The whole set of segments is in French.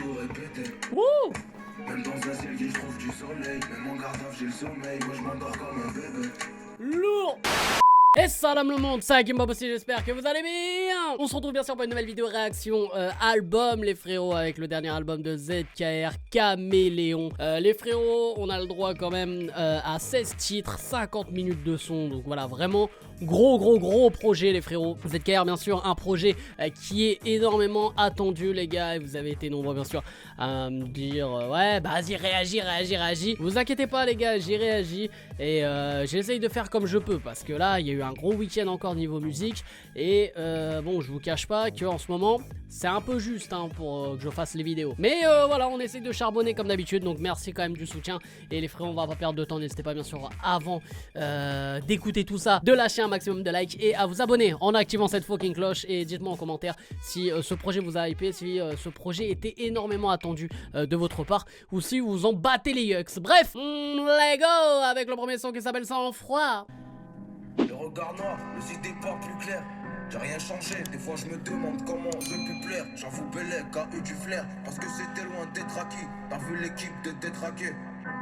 tout répéter. Wouh! Même dans un ciel qui je trouve du soleil. Même en garde j'ai le sommeil. Moi je m'endors comme un bébé. Lourd! Et salam le monde, c'est Hakim Bob aussi, j'espère que vous allez bien. On se retrouve bien sûr pour une nouvelle vidéo réaction album les frérots, avec le dernier album de ZKR, Caméléon. Les frérots, on a le droit quand même à 16 titres, 50 minutes de son, donc voilà, vraiment gros projet les frérots. ZKR bien sûr, un projet qui est énormément attendu les gars, et vous avez été nombreux bien sûr à me dire ouais bah vas-y réagis. Vous inquiétez pas les gars, j'y réagis et j'essaye de faire comme je peux, parce que là il y a eu un gros week-end encore niveau musique et bon je vous cache pas que en ce moment c'est un peu juste hein, pour que je fasse les vidéos, mais voilà, on essaie de charbonner comme d'habitude, donc merci quand même du soutien. Et les frérots, on va pas perdre de temps, n'hésitez pas bien sûr avant d'écouter tout ça de lâcher un maximum de likes et à vous abonner en activant cette fucking cloche, et dites-moi en commentaire si ce projet vous a hypé, si ce projet était énormément attendu de votre part, ou si vous en battez les yucks. Bref, let's go avec le premier son qui s'appelle Sans Froid. Le regard noir, les idées pas plus claires. J'ai rien changé, des fois je me demande comment j'ai pu plaire. J'avoue Bellec a eu du flair, parce que c'était loin d'être acquis. T'as vu l'équipe de détraquer.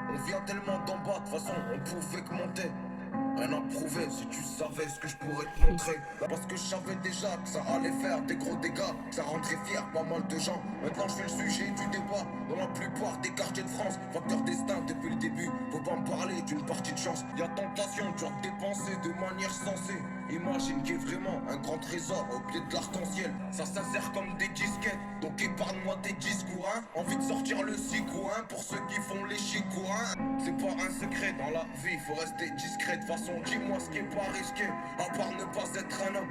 On vient tellement d'en bas, de toute façon on pouvait que monter. Rien à prouver, si tu savais ce que je pourrais te montrer. Parce que je savais déjà que ça allait faire des gros dégâts, que ça rendrait fier pas mal de gens. Maintenant je fais le sujet du débat dans la plupart des quartiers de France. Facteur destin depuis le début, faut pas me parler d'une partie de chance. Y'a tentation, tu as dépensé de manière sensée. Imagine qu'il y ait vraiment un grand trésor au pied de l'arc-en-ciel. Ça s'insère comme des disquettes, donc épargne-moi tes discours hein. Envie de sortir le hein, pour ceux qui font les chicots hein. C'est pas un secret dans la vie, faut rester discret. De façon dis-moi ce qui est pas risqué, à part ne pas être un homme.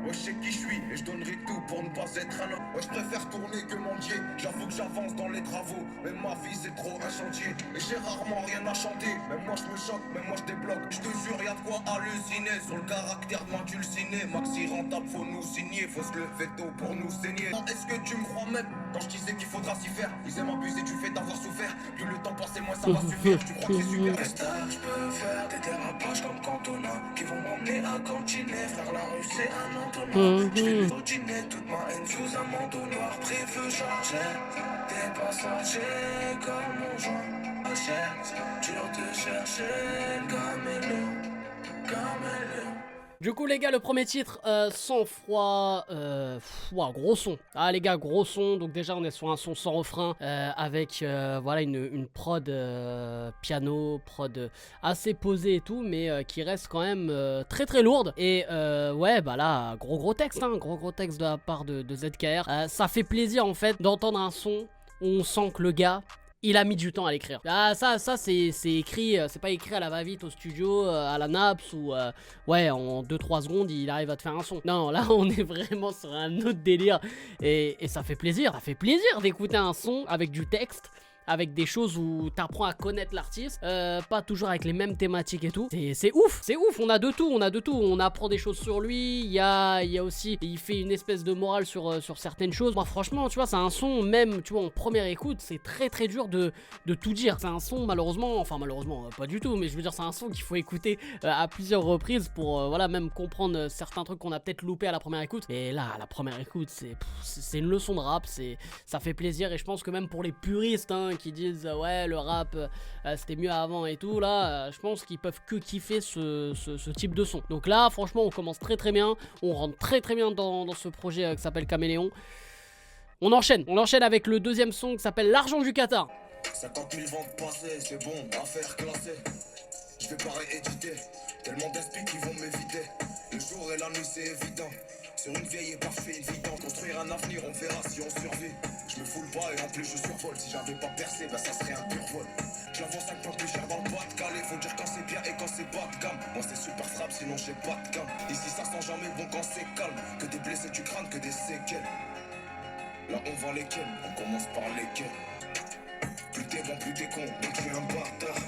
Ouais, je sais qui je suis et je donnerai tout pour ne pas être un homme. Ouais, je préfère tourner que mendier. J'avoue que j'avance dans les travaux, mais ma vie c'est trop un chantier. Et j'ai rarement rien à chanter. Même moi je me choque, même moi je débloque. Je te jure, y'a de quoi halluciner sur le caractère de m'indulciner. Maxi rentable, faut nous signer, faut se lever tôt pour nous saigner. Est-ce que tu me crois même quand je disais qu'il faudra s'y faire? Ils aiment abuser du fait d'avoir souffert. Plus le temps passé, moins ça va suffire. Tu crois que c'est super? Je peux faire des dérapages comme Cantona qui vont m'emmener à cantiner. Frère, la rue c'est un entonnoir. Je fais le dîner, toute ma haine sous un manteau noir. Préfeu chargé, des passagers comme mon joint. Ma chair, dur de chercher le caméléon. Du coup les gars, le premier titre, Sans Froid, wow, gros son. Ah les gars, gros son. Donc déjà on est sur un son sans refrain, avec voilà une prod piano, prod assez posée et tout, mais qui reste quand même très lourde. Et ouais bah là, gros texte, hein, gros texte de la part de ZKR. Ça fait plaisir en fait d'entendre un son où on sent que le gars, il a mis du temps à l'écrire. Ah ça c'est écrit, c'est pas écrit à la va-vite au studio, à la Naps, ou ouais en 2-3 secondes il arrive à te faire un son. Non, là on est vraiment sur un autre délire, et ça fait plaisir d'écouter un son avec du texte, avec des choses où t'apprends à connaître l'artiste, pas toujours avec les mêmes thématiques et tout. C'est ouf, on a de tout, on apprend des choses sur lui, il y a aussi, il fait une espèce de morale sur certaines choses. Moi franchement, tu vois, c'est un son, même, tu vois, en première écoute, c'est très dur de tout dire. C'est un son malheureusement, pas du tout, mais je veux dire, c'est un son qu'il faut écouter à plusieurs reprises pour, voilà, même comprendre certains trucs qu'on a peut-être loupé à la première écoute. Et là, à la première écoute, c'est une leçon de rap, ça fait plaisir, et je pense que même pour les puristes, hein, qui disent ouais le rap c'était mieux avant et tout, là je pense qu'ils peuvent que kiffer ce type de son. Donc là franchement on commence très bien, on rentre très bien dans ce projet qui s'appelle Caméléon. On enchaîne avec le deuxième son qui s'appelle L'argent du Qatar. 50 000 ventes passées, c'est bon, affaire classée. Je vais pas rééditer, tellement d'inspi qui vont m'éviter. Le jour et la nuit c'est évident, sur une vieille et parfaite évidente. Construire un avenir, on verra si on survit. Je me fous le bas et en plus je survole. Si j'avais pas percé, bah ça serait un pur vol. Je l'avance 5 fois plus cher dans le Pas-de-Calais. Faut dire quand c'est bien et quand c'est bas de gamme. Moi c'est super frappe, sinon j'ai pas de gamme. Ici ça sent jamais bon quand c'est calme. Que des blessés du crâne, que des séquelles. Là on vend lesquels, on commence par lesquels. Plus t'es bon, plus t'es con, donc tu es un bâtard.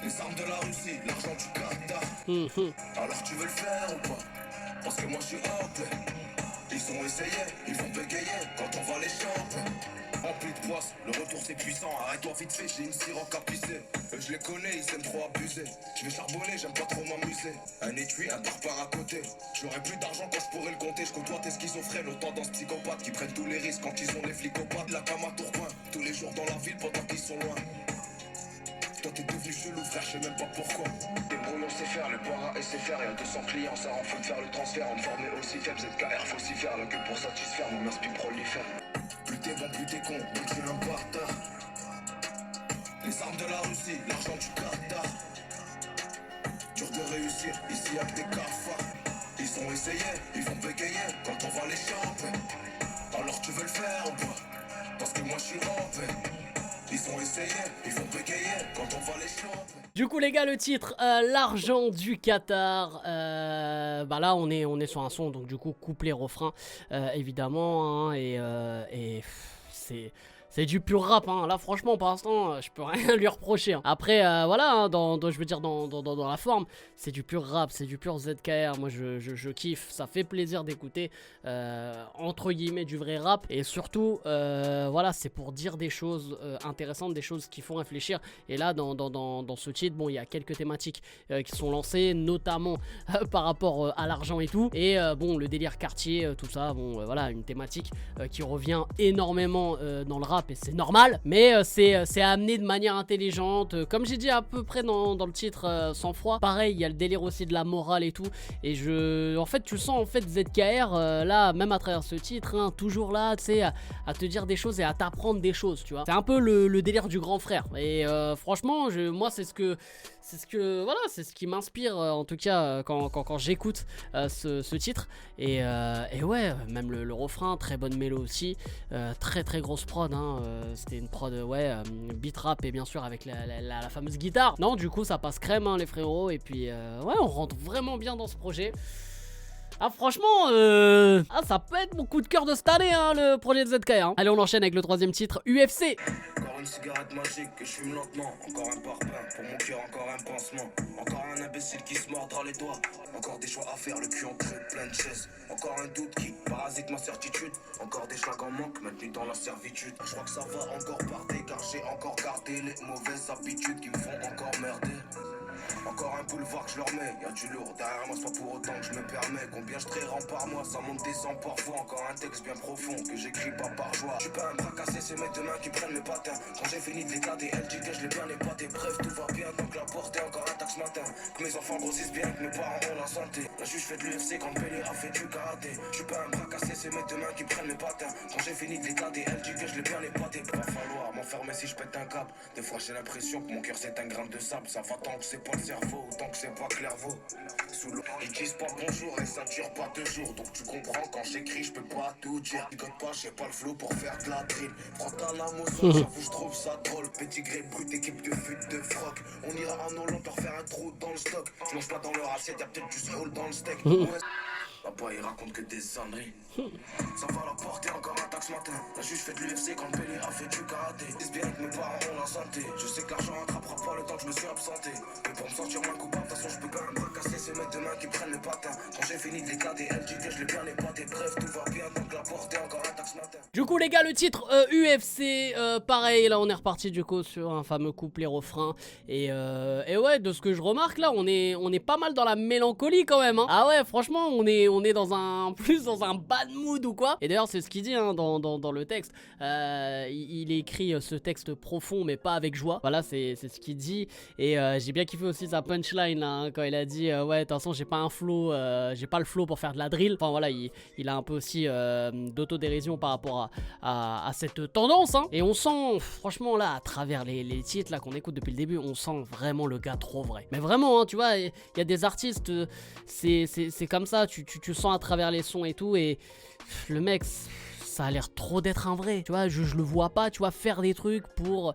Les armes de la Russie, l'argent du Qatar. Alors tu veux le faire ou pas? Parce que moi je suis hop. Ils ont essayé, ils vont bégayer quand on va les choper. En plus de poisse, le retour c'est puissant, arrête-toi vite fait, j'ai une siroc à pisser. Je les connais, ils aiment trop abuser. Je vais charbonner, j'aime pas trop m'amuser. Un étui, un tarpare à côté. J'aurais plus d'argent quand je pourrais le compter. Je côtoie tes schizophrènes, aux tendances psychopathes qui prennent tous les risques quand ils ont les flicopathes. La cam à Tourcoing, tous les jours dans la ville pendant qu'ils sont loin. Toi t'es devenu chelou frère, je sais même pas pourquoi. Des brouillons c'est faire, le para et c'est faire. Y'a 200 clients, ça rend fou de faire le transfert. On me formait aussi faible, ZKR faut s'y faire. Que pour satisfaire, mon inspire prolifère. Plus t'es bon, plus t'es con, donc tu es un bâtard. Les armes de la Russie, l'argent du Qatar. Dur de réussir, ici y'a que des cafards. Ils ont essayé, ils vont bégayer quand on va les choper. Alors tu veux le faire ou pas? Parce que moi je suis rampé. Ils ont essayé, ils vont bégayer quand on va les choper. Du coup les gars, le titre, l'argent du Qatar, bah là on est sur un son, donc du coup couplet refrain, évidemment, hein, et c'est du pur rap, hein. Là franchement pour l'instant je peux rien lui reprocher, hein. Après voilà, hein, je veux dire dans la forme, c'est du pur rap, c'est du pur ZKR. Moi je kiffe, ça fait plaisir d'écouter, entre guillemets du vrai rap. Et surtout voilà, c'est pour dire des choses intéressantes, des choses qui font réfléchir. Et là dans ce titre, bon il y a quelques thématiques qui sont lancées, notamment par rapport à l'argent et tout. Et bon le délire quartier, tout ça, bon voilà, une thématique qui revient énormément dans le rap. Et c'est normal, mais c'est amené de manière intelligente, comme j'ai dit à peu près dans le titre Sang Froid. Pareil, il y a le délire aussi de la morale et tout, et en fait tu sens en fait ZKR là, même à travers ce titre, hein, toujours là, tu sais, à te dire des choses et à t'apprendre des choses, tu vois. C'est un peu le délire du grand frère, et franchement moi c'est ce qui m'inspire en tout cas quand j'écoute ce titre. Et ouais, même le refrain, très bonne mélo aussi, très grosse prod, hein. C'était une prod beat rap, et bien sûr avec la fameuse guitare. Non, du coup ça passe crème, hein, les frérots. Et puis ouais, on rentre vraiment bien dans ce projet. Ah franchement, ça peut être mon coup de cœur de cette année, hein, le projet de ZK, hein. Allez, on enchaîne avec le troisième titre, UFC. Encore une cigarette magique que je fume lentement. Encore un parpaing, pour mon cœur encore un pansement. Encore un imbécile qui se mordra les doigts. Encore des choix à faire, le cul en creux, plein de chaises. Encore un doute qui parasite ma certitude. Encore des choix en manque, maintenus dans la servitude. Je crois que ça va encore partir, car j'ai encore gardé les mauvaises habitudes qui me font encore merder. Encore un boulevard que je leur mets, y'a du lourd derrière moi, c'est pas pour autant que je me permets. Combien je trairais par mois, ça monte descend parfois. Encore un texte bien profond que j'écris pas par joie. Je suis pas un bras cassé, c'est mes deux mains qui prennent mes patins. Quand j'ai fini de l'éclater, elle dit que je l'ai bien épaté. Bref, tout va bien, donc la porte est encore intacte ce matin. Que mes enfants grossissent bien, que mes parents ont la santé. La juge fait de l'UFC quand Pelé a fait du karaté. Je suis pas un bras cassé, c'est mes deux mains qui prennent mes patins. Quand j'ai fini de l'éclater, elle dit que je l'ai bien épaté. Va falloir m'enfermer si je pète un câble. Des fois j'ai l'impression que mon cœur c'est un grain de sable. Ça va tant que c'est pas le cerveau, tant que c'est pas clairvaux. Sous l'eau, ils disent pas bonjour et ça dure pas 2 jours. Donc tu comprends, quand j'écris, je peux pas tout dire. Picote pas, j'ai pas le flow pour faire de la drill. Frotte à la moisson, j'avoue, je trouve ça drôle. Petit gré brut, équipe de fut de froc. On ira en Hollande leur faire un trou dans le stock. Je mange pas dans leur assiette, y'a peut-être du scroll dans le steak. Papa il raconte que des sonneries. Ça va la porter encore un taxe matin. La juge fait de l'UFC quand Pelé a fait du karaté. Dis bien que mes parents ont la santé. Je sais que l'argent rattrapera pas le temps que je me suis absenté. Mais pour me sentir moins coupable, de toute façon je peux pas un bras cassé. C'est mes deux mains qui prennent mes patins. Quand j'ai fini de l'éclater, elle dit que je l'ai bien épaté. Bref, tout va bien, donc la portée encore un taxe matin. Du coup les gars, le titre UFC, pareil, là on est reparti du coup sur un fameux couplet refrain. Et ouais, de ce que je remarque là, on est pas mal dans la mélancolie quand même, hein. Ah ouais, franchement, on est dans un bad mood ou quoi. Et d'ailleurs c'est ce qu'il dit, hein, dans le texte. Il écrit ce texte profond mais pas avec joie. Voilà, c'est ce qu'il dit. Et j'ai bien kiffé aussi sa punchline là, hein, quand il a dit ouais, de toute façon j'ai pas un flow, j'ai pas le flow pour faire de la drill. Enfin voilà, il a un peu aussi d'autodérision par rapport à cette tendance, hein. Et on sent franchement là, à travers les titres là qu'on écoute depuis le début, on sent vraiment le gars trop vrai. Mais vraiment, hein, tu vois, il y a des artistes, c'est comme ça, tu sens à travers les sons et tout, et le mec, ça a l'air trop d'être un vrai, tu vois. Je le vois pas, tu vois, faire des trucs pour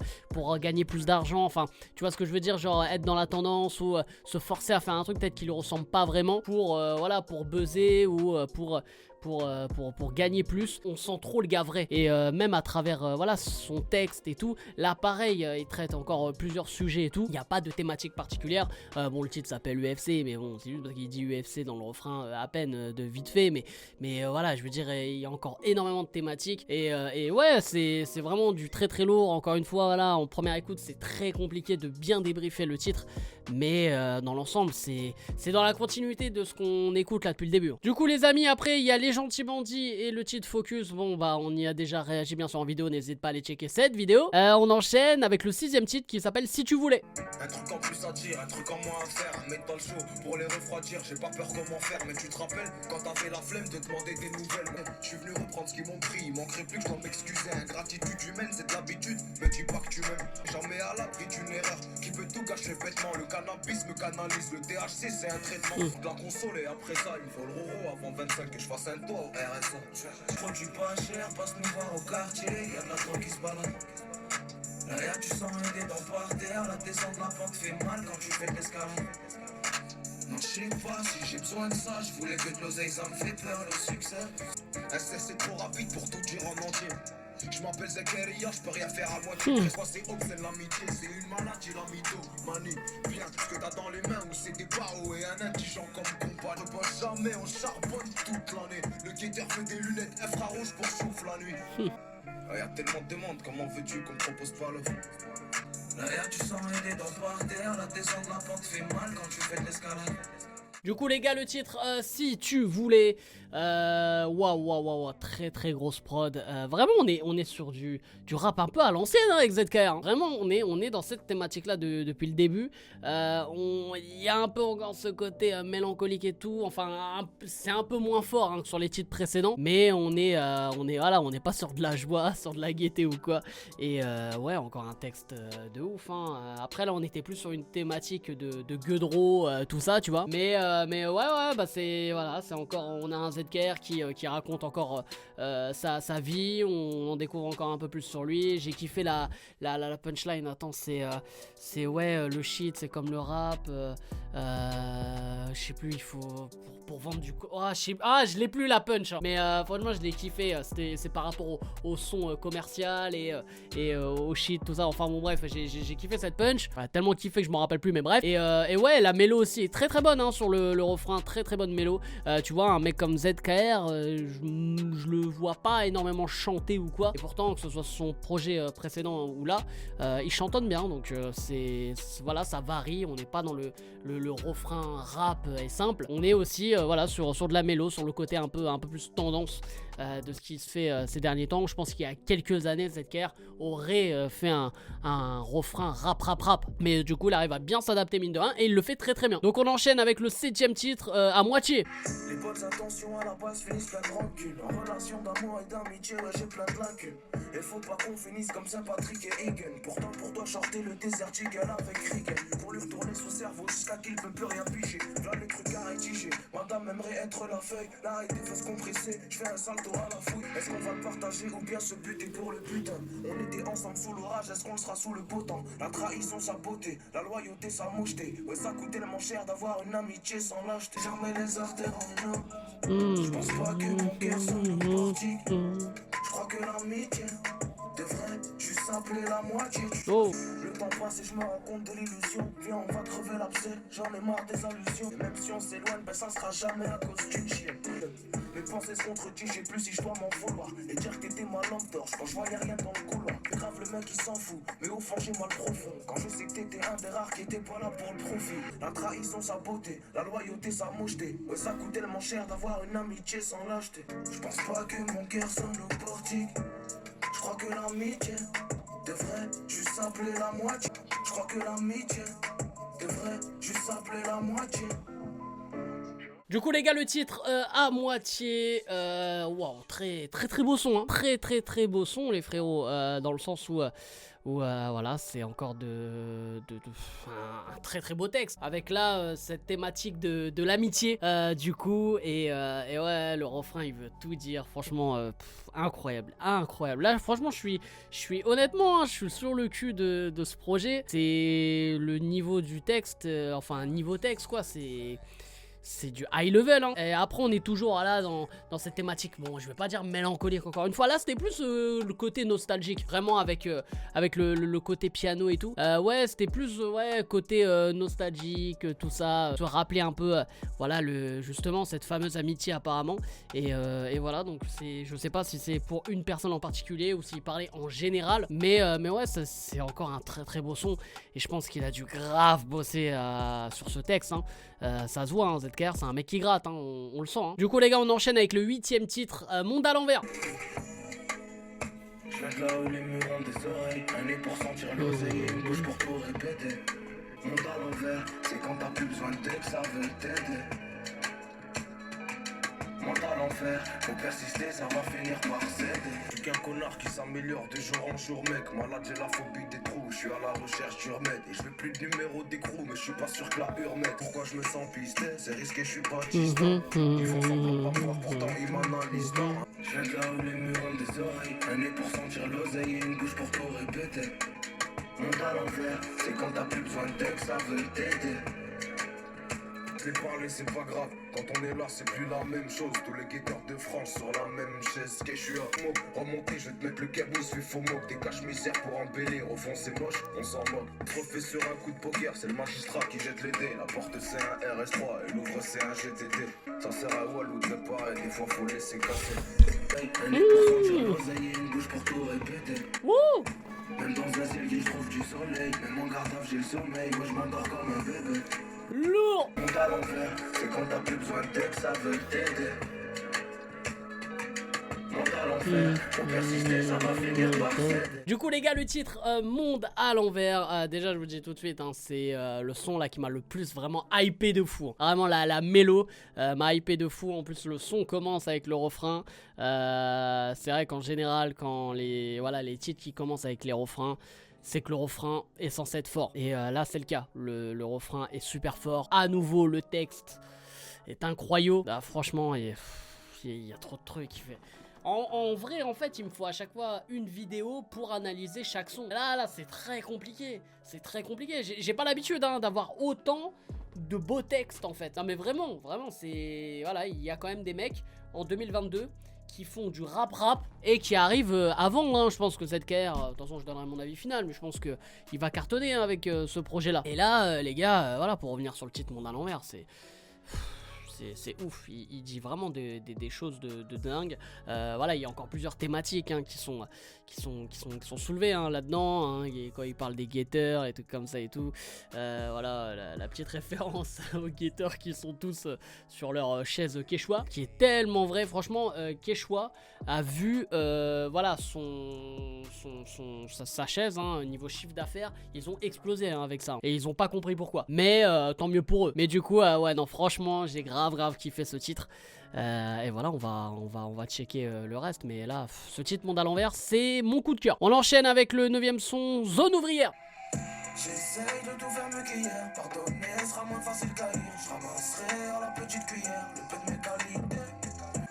gagner plus d'argent. Enfin, tu vois ce que je veux dire, genre être dans la tendance ou se forcer à faire un truc peut-être qui lui ressemble pas vraiment pour voilà, pour buzzer ou pour pour gagner plus. On sent trop le gars vrai. Et même à travers voilà, son texte et tout, là pareil, il traite encore plusieurs sujets et tout. Il n'y a pas de thématique particulière. Bon, le titre s'appelle UFC, mais bon, c'est juste parce qu'il dit UFC dans le refrain à peine de vite fait. Mais voilà, je veux dire, il y a encore énormément de thématiques. Et ouais, c'est vraiment du très très lourd. Encore une fois, voilà, en première écoute, c'est très compliqué de bien débriefer le titre. Mais dans l'ensemble, c'est dans la continuité de ce qu'on écoute là depuis le début. Du coup, les amis, après, il y a Les Gentils Bandits et le titre Focus. Bon, bah, on y a déjà réagi bien sûr en vidéo. N'hésite pas à aller checker cette vidéo. On enchaîne avec le 6ème titre qui s'appelle Si tu voulais. Un truc en plus à dire, un truc en moins à faire. Mettre dans le show pour les refroidir. J'ai pas peur comment faire, mais tu te rappelles quand t'avais la flemme de demander des nouvelles. Je suis venu reprendre ce qu'ils m'ont pris. Il manquerait plus que je dois m'excuser. Ingratitude humaine, c'est de l'habitude. Me dis pas que tu m'aimes. J'en mets à l'abri d'une erreur qui peut tout gâcher bêtement. Le cannabis me canalise. Le THC, c'est un traitement. De la console et après ça, il me faut le roro avant 25 que je fasse un tour au RSA. Produit pas cher, passe nous voir au quartier. Y'a de la drogue qui se balade. Là, tu sens un dé dans par terre. La descente de la pente fait mal quand tu fais de l'escalade. Non, je sais pas si j'ai besoin de ça. Je voulais que de l'oseille, ça me fait peur, le succès. C'est trop rapide pour tout dire en entier. Je m'appelle Zakaria, je peux rien faire à moitié. Moi c'est Oxen l'amitié, c'est une maladie la mythomanie. Bien ce que t'as dans les mains, où c'est des barreaux et un indigent comme compas. Ne bosse jamais, on charbonne toute l'année. Le guetteur fait des lunettes infrarouges pour souffle la nuit. Y'a tellement de demandes, comment veux-tu qu'on me propose pas l'offre? Là y'a du sang et des dents par terre. La descente de la pente fait mal quand tu fais de l'escalade. Du coup les gars, le titre Si tu voulais, waouh, très très grosse prod. Vraiment on est sur du rap un peu à l'ancienne hein, avec ZKR hein. Vraiment on est dans cette thématique là depuis le début. Il y a un peu encore ce côté mélancolique et tout. Enfin c'est un peu moins fort hein, que sur les titres précédents. Mais on est voilà, on n'est pas sur de la joie, sur de la gaieté ou quoi. Et ouais, encore un texte de ouf hein. Après là on était plus sur une thématique de gueudreau, tout ça tu vois. Mais ouais, bah c'est voilà, c'est encore, on a un ZKR qui raconte encore sa vie, on en découvre encore un peu plus sur lui. J'ai kiffé la punchline. Attends, c'est ouais, le shit, c'est comme le rap. Je sais plus, il faut pour vendre du je l'ai plus la punch. Hein. Mais franchement, je l'ai kiffé. C'est par rapport au son commercial et au shit, tout ça. Enfin bon, bref, j'ai kiffé cette punch. Enfin, tellement kiffé que je m'en rappelle plus, mais bref. Et ouais, la mélo aussi est très très bonne hein, sur le refrain, très très bonne mélo. Tu vois, un mec comme ZKR, je le vois pas énormément chanter ou quoi. Et pourtant, que ce soit son projet précédent ou là, il chantonne bien. Donc voilà, ça varie. On n'est pas dans le refrain rap et simple. On est aussi voilà sur de la mélo, sur le côté un peu plus tendance de ce qui se fait ces derniers temps. Je pense qu'il y a quelques années, ZKR aurait fait un refrain rap. Mais du coup, il arrive à bien s'adapter mine de rien et il le fait très très bien. Donc on enchaîne avec le 7ème titre à moitié. Les bonnes intentions à la base finissent plein de rancune. En relation d'amour et d'amitié, ouais, j'ai plein de lacunes. Et faut pas qu'on finisse comme Saint-Patrick et Egan. Pourtant pour toi shorter le désert Eagle avec Regan. Pour lui retourner son cerveau jusqu'à qu'il peut plus rien piger. Là les trucs à rédiger. Madame aimerait être la feuille. L'arrêter fait se compresser. Je fais un salto à la fouille. Est-ce qu'on va le partager ou bien se buter pour le putain? On était ensemble sous l'orage, est-ce qu'on le sera sous le beau temps? La trahison sa beauté, la loyauté sa moucheté. Ouais ça coûte tellement cher d'avoir une amitié sans lâcheté. Jamais les artères en un. Je pense pas que mon cœur sonne au portique. Je crois que l'amitié devrait juste s'appeler la moitié. Le temps passe et je me rends compte de l'illusion. Viens on va crever l'abcès, j'en ai marre des allusions. Et même si on s'éloigne, ben ça sera jamais à cause d'une chienne. Mes pensées se contredisent, je sais plus si je dois m'en vouloir. Et dire que t'étais ma lampe torche quand je voyais rien dans le couloir. Grave le mec il s'en fout, mais au fond j'ai mal profond. Quand je sais que t'étais un des rares qui était pas là pour le profit. La trahison sa beauté, la loyauté sa moucheté. Ouais ça coûte tellement cher d'avoir une amitié sans lâcheté. Je pense pas que mon cœur sonne au portique. Je crois que l'amitié devrait juste s'appeler la moitié. Je crois que l'amitié devrait juste s'appeler la moitié. Du coup les gars, le titre à moitié, waouh, très très très beau son, hein. Très beau son les frérots, dans le sens où voilà, c'est encore un très très beau texte avec là cette thématique de l'amitié du coup et ouais, le refrain il veut tout dire, franchement incroyable. Là franchement je suis honnêtement hein, je suis sur le cul de ce projet. C'est le niveau du texte, enfin niveau texte quoi, c'est du high level, hein. Et après on est toujours là dans cette thématique, bon je vais pas dire mélancolique encore une fois, là c'était plus le côté nostalgique, vraiment avec le côté piano et tout. Ouais, c'était plus ouais, côté nostalgique, tout ça, se rappeler un peu voilà justement cette fameuse amitié apparemment. Et voilà, donc je sais pas si c'est pour une personne en particulier ou s'il parlait en général, mais ouais, c'est encore un très très beau son, et je pense qu'il a dû grave bosser sur ce texte, hein. Ça se voit, hein, ZKR c'est un mec qui gratte, hein, on le sent, hein. Du coup les gars, on enchaîne avec le 8ème titre, Monde à l'envers. Je viens de là où les murs ont des oreilles, un nez pour sentir l'oseille et une bouche pour tout répéter. Monde à l'envers, c'est quand t'as plus besoin de que ça veut t'aider. Monde à l'enfer, faut persister, ça va finir par céder. Je suis qu'un connard qui s'améliore de jour en jour, mec. Malade, j'ai la phobie des trous, je suis à la recherche du remède. Et je veux plus de numéro d'écrou, mais je suis pas sûr que la hurmette. Pourquoi je me sens pisté, c'est risqué, je suis pas distant. Ils font semblant pas voir, pourtant ils m'analysent tant. Je viens de là où les murs ont des oreilles, un nez pour sentir l'oseille et une bouche pour tout répéter. Monde à l'envers, c'est quand t'as plus besoin de texte, ça veut t'aider. Les parler c'est pas grave, quand on est là c'est plus la même chose. Tous les guetteurs de France sur la même chaise. Que je suis à moque, remonter je vais te mettre le cabousse, fais faux moque. Des caches-misères pour embellir, au fond c'est moche, on s'en moque. Trophée sur un coup de poker, c'est le magistrat qui jette les dés. La porte c'est un RS3 et l'ouvre c'est un GTT. Ça sert à Walou de réparer, des fois faut laisser casser. Un nez pour sentir l'oseille et une bouche pour tout répéter. Même dans un ciel je trouve du soleil, même en garde j'ai le sommeil, moi je m'endors comme un bébé. Lourd. Monde à l'envers, c'est quand t'as plus besoin de texte, ça veut t'aider. Monde à l'envers, faut persister, ça va finir par céder. Du coup les gars, le titre Monde à l'envers, déjà je vous dis tout de suite, hein, c'est le son là qui m'a le plus vraiment hypé de fou, hein. Vraiment la mélo m'a hypé de fou. En plus le son commence avec le refrain. C'est vrai qu'en général quand les titres qui commencent avec les refrains, c'est que le refrain est censé être fort. Et là c'est le cas, le refrain est super fort. À nouveau le texte est incroyable. Bah, franchement il y a trop de trucs. En vrai en fait il me faut à chaque fois une vidéo pour analyser chaque son. Là c'est très compliqué. C'est très compliqué. J'ai pas l'habitude d'avoir autant de beaux textes en fait. Non mais vraiment c'est... Voilà, il y a quand même des mecs en 2022 qui font du rap et qui arrivent avant, hein. Je pense que ZKR, de toute façon je donnerai mon avis final, mais je pense que il va cartonner, hein, avec ce projet là. Et là les gars, voilà, pour revenir sur le titre Monde à l'envers, c'est ouf, il dit vraiment des choses de dingue. Voilà, il y a encore plusieurs thématiques, hein, qui sont soulevées, hein, là-dedans, hein, quand il parle des guetteurs et tout comme ça et tout. Voilà, la petite référence aux guetteurs qui sont tous sur leur chaise Quechua, qui est tellement vrai. Franchement, Quechua a vu voilà, sa chaise, hein, niveau chiffre d'affaires, ils ont explosé, hein, avec ça, et ils ont pas compris pourquoi, mais tant mieux pour eux. Mais du coup ouais non, franchement j'ai grave kiffé ce titre. Et voilà, on va checker le reste, mais là ce titre Monde à l'envers, c'est mon coup de cœur. On enchaîne avec le 9ème son, Zone Ouvrière. J'essaye de tout faire mieux qu'hier, pardonner sera moins facile qu'ailleurs. Je ramasserai à la petite cuillère le peu de mes qualités.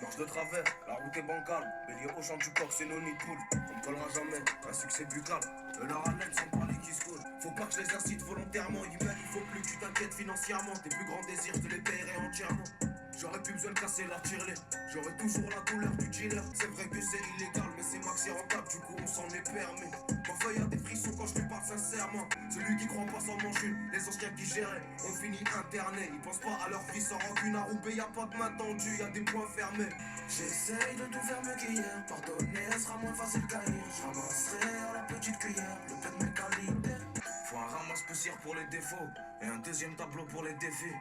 Marche de travers, la route est bancale, bélier au champ du coq, c'est nos nids de poule. On ne collera jamais, un succès buccal. Leur haleine sont pas les qui se coulent. Faut pas que je les incite volontairement, il faut plus que tu t'inquiètes financièrement. Tes plus grands désirs, je te les paierai entièrement. J'aurais plus besoin de casser la tirelire, j'aurais toujours la douleur du dealer. C'est vrai que c'est illégal, mais c'est maxi rentable, du coup on s'en est permis. Parfois y'a des frissons quand je lui parle sincèrement. Celui qui croit pas s'en mange une, les anciens qui géraient, on finit interné. Ils pensent pas à leur vie sans rancune, à Roubaix y'a pas de main tendue, y'a des points fermés. J'essaye de tout faire mieux qu'hier, pardonner sera moins facile qu'ailleurs. Je ramasserai à la petite cuillère le peu de mes qualités. Faut un ramasse poussière pour les défauts et un deuxième tableau pour les défis.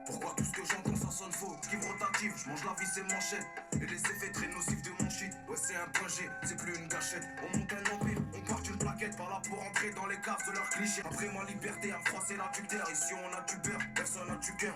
Pourquoi tout ce que j'entends ça sonne faux? Esquive rotative, je mange la vie c'est manchette. Et les effets très nocifs de mon shit. Ouais c'est un point G, c'est plus une gâchette. On monte un empire, on part une plaquette. Par là pour entrer dans les cases de leurs clichés. Après ma liberté à froisser l'adducteur. Ici on a du beurre, personne n'a du cœur.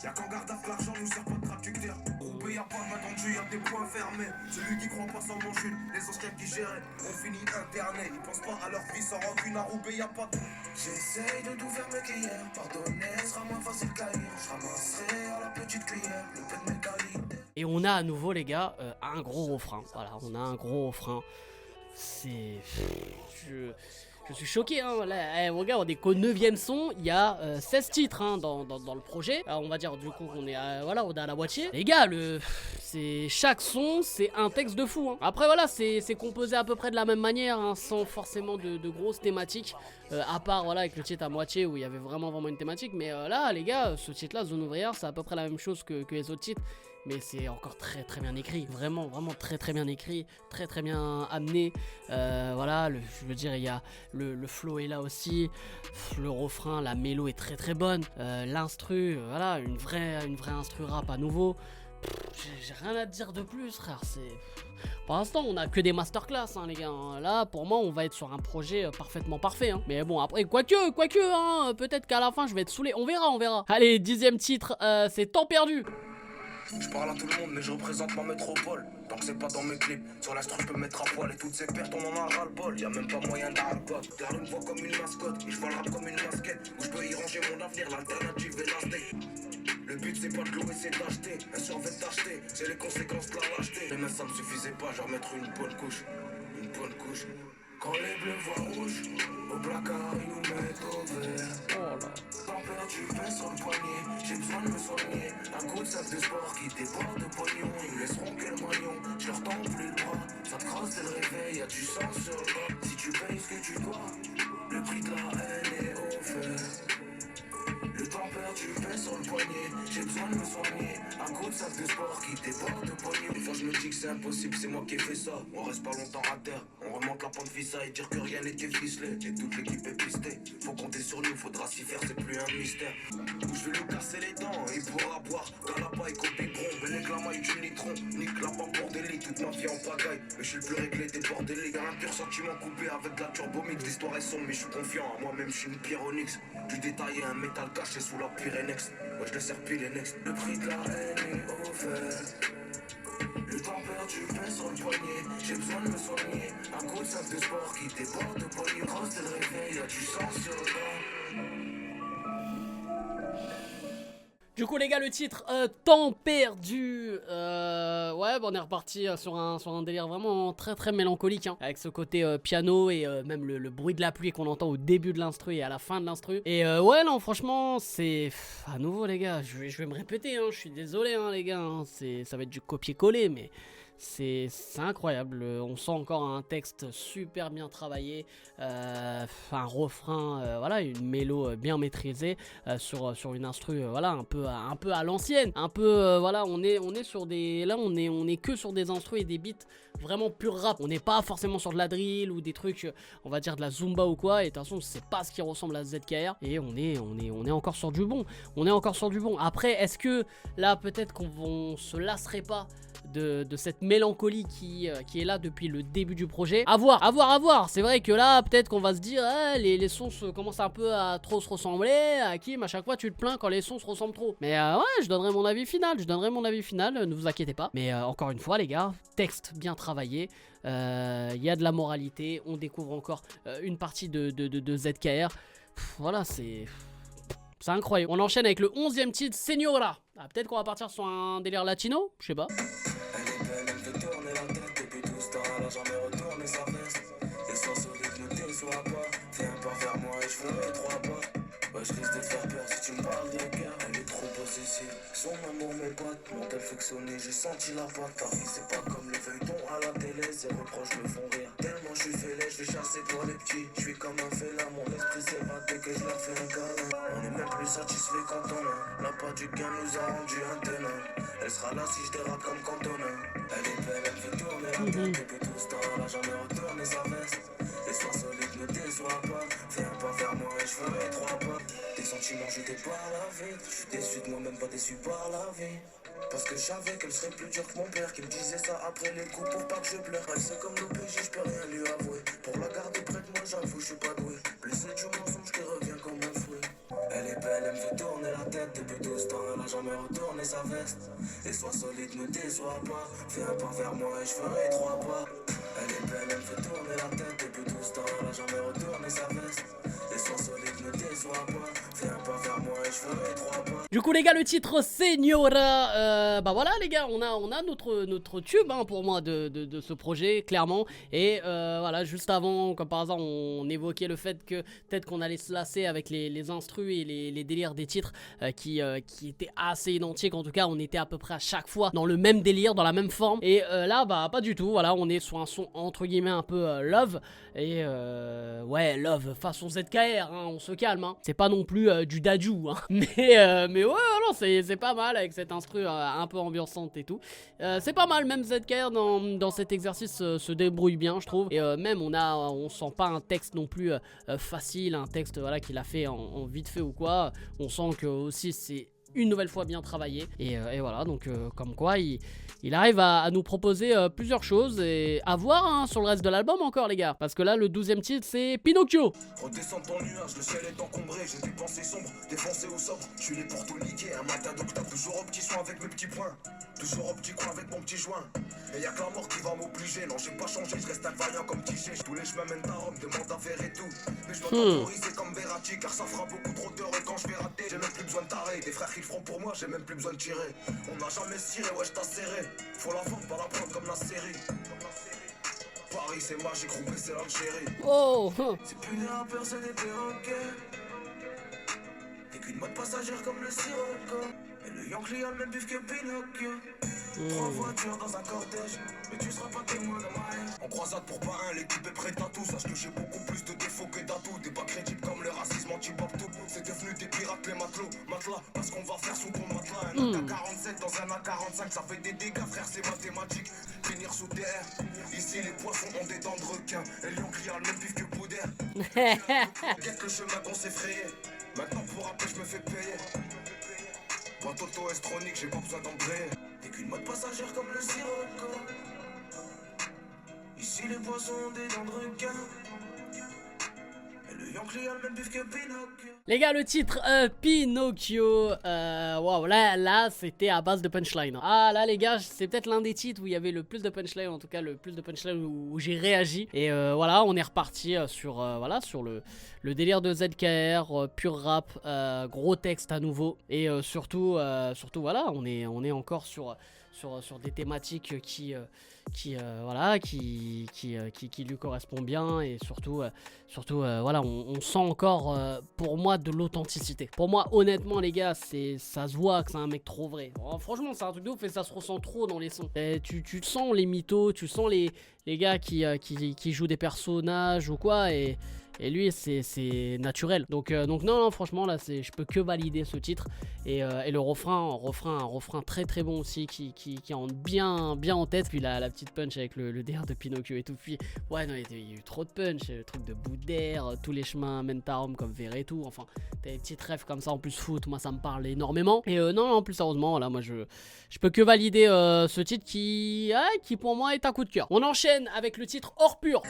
Y'a qu'en garde à l'argent nous sert pas de traducteur. Roubaix y'a pas de main tendue, y'a des points fermés. Celui qui croit pas s'en mange une, les anciens qui géraient, on finit internet. Ils pensent pas à leur vie sans rancune, à Roubaix y'a pas de... J'essaye de tout faire mieux qu'hier, pardonner sera moins facile qu'ailleurs. Je ramasserai à la petite cuillère le peu de mes qualités. Et on a à nouveau les gars un gros refrain. Voilà, on a un gros refrain. C'est... Je suis choqué, hein. Là, regarde, on est qu'au 9ème son, il y a 16 titres hein, dans le projet. Alors, on va dire du coup qu'on est voilà, on est à la moitié. Les gars, chaque son, c'est un texte de fou. Hein. Après voilà, c'est composé à peu près de la même manière, hein, sans forcément de grosses thématiques. À part voilà avec le titre à moitié où il y avait vraiment une thématique. Mais là, les gars, ce titre-là, Zone ouvrière, c'est à peu près la même chose que les autres titres. Mais c'est encore très bien écrit, vraiment très bien écrit, très bien amené. Voilà, je veux dire, il y a le flow est là aussi, le refrain, la mélo est très bonne, l'instru, voilà, une vraie instru rap à nouveau. J'ai rien à te dire de plus, frère. Pour l'instant, on a que des masterclass, hein, les gars. Là, pour moi, on va être sur un projet parfaitement parfait. Hein. Mais bon, après, quoique, hein, peut-être qu'à la fin, je vais être saoulé. On verra. Allez, 10ème titre, c'est Temps perdu. Je parle à tout le monde mais je représente ma métropole. Tant que c'est pas dans mes clips, sur la je peux mettre à poil. Et toutes ces pertes on en a ras le bol. Y'a même pas moyen d'arrêter. La rue me voit comme une mascotte et je vois le rap comme une basket. Où je peux y ranger mon avenir, l'alternative est lastée. Le but c'est pas de louer, c'est d'acheter. Un survêt d'acheter, c'est les conséquences de la lâcheté. Mais même ça me suffisait pas, je vais remettre une bonne couche. Quand les bleus voient rouge, au placard ils nous mettent au vert. Temps perdu, pain sur le poignet, j'ai besoin de me soigner. Un coup de sac de sport qui déborde de pognon. Ils me laisseront quel moignon, je leur tends plus le bras. Ça te crosse dès le réveil, y'a du sang sur le bas. Si tu payes ce que tu dois, le prix de la haine est offert. Le temps perdu, pain sur le poignet, j'ai besoin de me soigner. Un coup de sac de sport qui déborde de pognon. Des fois je me dis que c'est impossible, c'est moi qui ai fait ça. On reste pas longtemps à terre, on remonte la pente vissa et dire que rien n'était ficelé. Et toute l'équipe est pistée, faut compter sur nous, faudra s'y faire, c'est plus un mystère. Où je vais lui casser les dents, il pourra boire dans la paille qu'au biberon. Bellec la maille du nitron, nique la part pour délit, toute ma vie en pagaille. Mais je suis le plus réglé des bordéliques, un pur sentiment coupé avec de la turbomix. L'histoire est sombre mais je suis confiant, à moi-même je suis une pyronix. Du détaillé, un métal caché sous la Pyrénex. Ouais je le sers pile et next. Le prix de la haine est offert. Le temps perdu, pain sur le poignet, j'ai besoin de me soigner. Un coup de sac de sport qui déborde de pognon. Crosse dès le réveil, y'a du sang sur le bas. Du coup les gars, le titre Temps perdu, ouais bah, on est reparti sur un délire vraiment très mélancolique hein, avec ce côté piano et même le bruit de la pluie qu'on entend au début de l'instru et à la fin de l'instru. Et ouais non franchement c'est à nouveau les gars, je vais me répéter hein, je suis désolé hein, les gars hein, ça va être du copier-coller mais c'est incroyable, on sent encore un texte super bien travaillé, un refrain, voilà, une mélo bien maîtrisée sur une instru, voilà, un peu à l'ancienne, un peu, voilà, on est sur des, là on est que sur des instrus et des beats vraiment pur rap, on n'est pas forcément sur de la drill ou des trucs, on va dire de la zumba ou quoi, et de toute façon c'est pas ce qui ressemble à ZKR, et on est encore sur du bon, Après est-ce que là peut-être qu'on se lasserait pas de cette mélancolie qui est là depuis le début du projet. À voir. C'est vrai que là, peut-être qu'on va se dire, les sons commencent un peu à trop se ressembler. Hakim, à chaque fois, tu te plains quand les sons se ressemblent trop. Mais ouais, je donnerai mon avis final. Ne vous inquiétez pas. Mais encore une fois, les gars, texte bien travaillé. Il y a de la moralité. On découvre encore une partie de ZKR. Voilà, c'est incroyable. On enchaîne avec le 11e titre, Señora. Peut-être qu'on va partir sur un délire latino, je sais pas. Elle est belle, elle veut tourner la tête depuis tout ce temps, elle a jamais retourné sa veste. Et sans solide ne déçoit pas, fais un pas vers moi et je ferai 3 pas. Ouais, je risque de te faire peur si tu me parles de cœur. Elle est trop possessive, son amour m'épate, mon tel fait que sonner, j'ai senti la patte. Ta vie c'est pas comme les feuilletons à la télé, ses reproches me font rire. Tellement je suis fêlé, je vais chasser toi les petits. Je suis comme un félin, mon esprit s'évade dès que je leur fais un câlin. On est même plus satisfait quand on a la part du gain nous a rendu un ténor. Elle sera là si je dérape comme Cantona. Elle est belle, elle fait tourner la tête depuis tout ce temps, elle a jamais retourné sa veste. Les soins solides ne déçoivent pas, fais un pas vers moi et je ferai 3 pas. Tes sentiments jetés par la vie, je suis déçu de moi-même, pas déçu par la vie. Parce que je savais qu'elle serait plus dure que mon père, qui me disait ça après les coups pour pas que je pleure. Elle c'est comme l'OPJ, je peux rien lui avouer. Pour la garder près de moi, j'avoue, je suis pas doué. Blessé du mensonge qui revient comme un fruit. Elle est belle, elle me fait tourner la tête depuis tout ce temps, elle a jamais retourné sa veste. Les soins solides ne déçoivent pas, fais un pas vers moi et je ferai 3 pas. Elle est belle, elle me fait tourner la tête depuis tout ce temps, elle a jamais retourné sa veste. Les soins solides ne me déçois pas. Viens pas vers moi et je ferai 3 pas. Du coup les gars, le titre Señora, bah voilà les gars, on a notre tube hein, pour moi de ce projet clairement. Et voilà, juste avant, comme par hasard, on évoquait le fait que peut-être qu'on allait se lasser avec les instrus et les délires des titres qui étaient assez identiques. En tout cas, on était à peu près à chaque fois dans le même délire, dans la même forme. Et là, bah pas du tout. Voilà, on est sur un son entre guillemets un peu love. Et ouais, love façon ZKR, hein, on se calme. Hein. C'est pas non plus du dadju, hein. Mais ouais, non, c'est pas mal avec cette instru un peu ambiançante et tout. C'est pas mal, même ZKR dans cet exercice se débrouille bien, je trouve. Et même on sent pas un texte non plus facile, un texte voilà qu'il a fait en vite fait ou quoi. On sent que aussi c'est une nouvelle fois bien travaillé et voilà donc comme quoi il arrive à nous proposer plusieurs choses et à voir hein, sur le reste de l'album encore les gars parce que là le 12e titre c'est Pinocchio. Redescends ton nuage, le ciel est encombré, j'ai des pensées sombres, défoncées au sobre, je suis né pour tout niquer, un matin d'octobre, toujours au petit soin avec mes petits points, toujours au petit coin avec mon petit joint, et y'a que la mort qui va m'obliger, non j'ai pas changé, je reste un vaillant comme Tiché, tous les chemins mènent à Rome, demande à faire et tout, mais je dois t'autoriser comme Verratti, car ça fera beaucoup trop d'heures et quand je vais rater, j'ai même plus besoin de taré, des frères qui le feront pour moi, j'ai même plus besoin de tirer, on n'a jamais tiré, ouais je t'ai serré, faut la vendre, pas la prendre comme la série. Paris c'est magique, Roubaix c'est l'Algérie. Oh C'est plus des rappeurs, c'est des perroquets. T'es qu'une mode passagère comme le sirocco. Et le Yankee a le même bif que Pinocchio. 3 voitures dans un cortège, mais tu seras pas témoin dans ma haine. En croisade pour pas un, l'équipe est prête à tout. Sache que j'ai beaucoup plus de défauts que d'atouts. Des pas crédibles comme le racisme anti-bop tout. C'est devenu des pirates les matelas, parce qu'on va faire sous ton matelas. Un AK-47 dans un AK-45, ça fait des dégâts frère, c'est mathématique. Finir sous terre, ici les poissons ont des dents de requin. Et le Yankee a le même bif que Boudère. Qu'est-ce que le chemin qu'on s'est frayé. Maintenant pour rappeler je me fais payer. Boîte auto-estronique, j'ai pas besoin d'embrayer. T'es qu'une mode passagère comme le sirocco. Ici les poissons ont des dents de requin. Et le Yankee a le même bif que Pinocchio. les gars, le titre Pinocchio, waouh, là c'était à base de punchline. Ah là les gars, c'est peut-être l'un des titres où il y avait le plus de punchline, en tout cas le plus de punchline où j'ai réagi. Et voilà, on est reparti sur voilà sur le délire de ZKR, pur rap, gros texte à nouveau. Et surtout voilà, on est encore sur des thématiques qui lui correspond bien et surtout voilà on sent encore pour moi de l'authenticité. Pour moi honnêtement les gars ça se voit que c'est un mec trop vrai. Bon, franchement c'est un truc de ouf et ça se ressent trop dans les sons. Et tu sens les mythos, tu sens les gars qui jouent des personnages ou quoi et lui c'est naturel donc non franchement là je peux que valider ce titre et le refrain très très bon aussi qui rentre bien en tête puis la petite punch avec le DR de Pinocchio et tout puis ouais non il y a eu trop de punch, le truc de bout d'air, tous les chemins mènent à Rome comme Vér et tout, enfin t'as des petites rêves comme ça en plus foot, moi ça me parle énormément et non plus sérieusement voilà moi je peux que valider ce titre qui pour moi est un coup de cœur. On enchaîne avec le titre Hors Pur.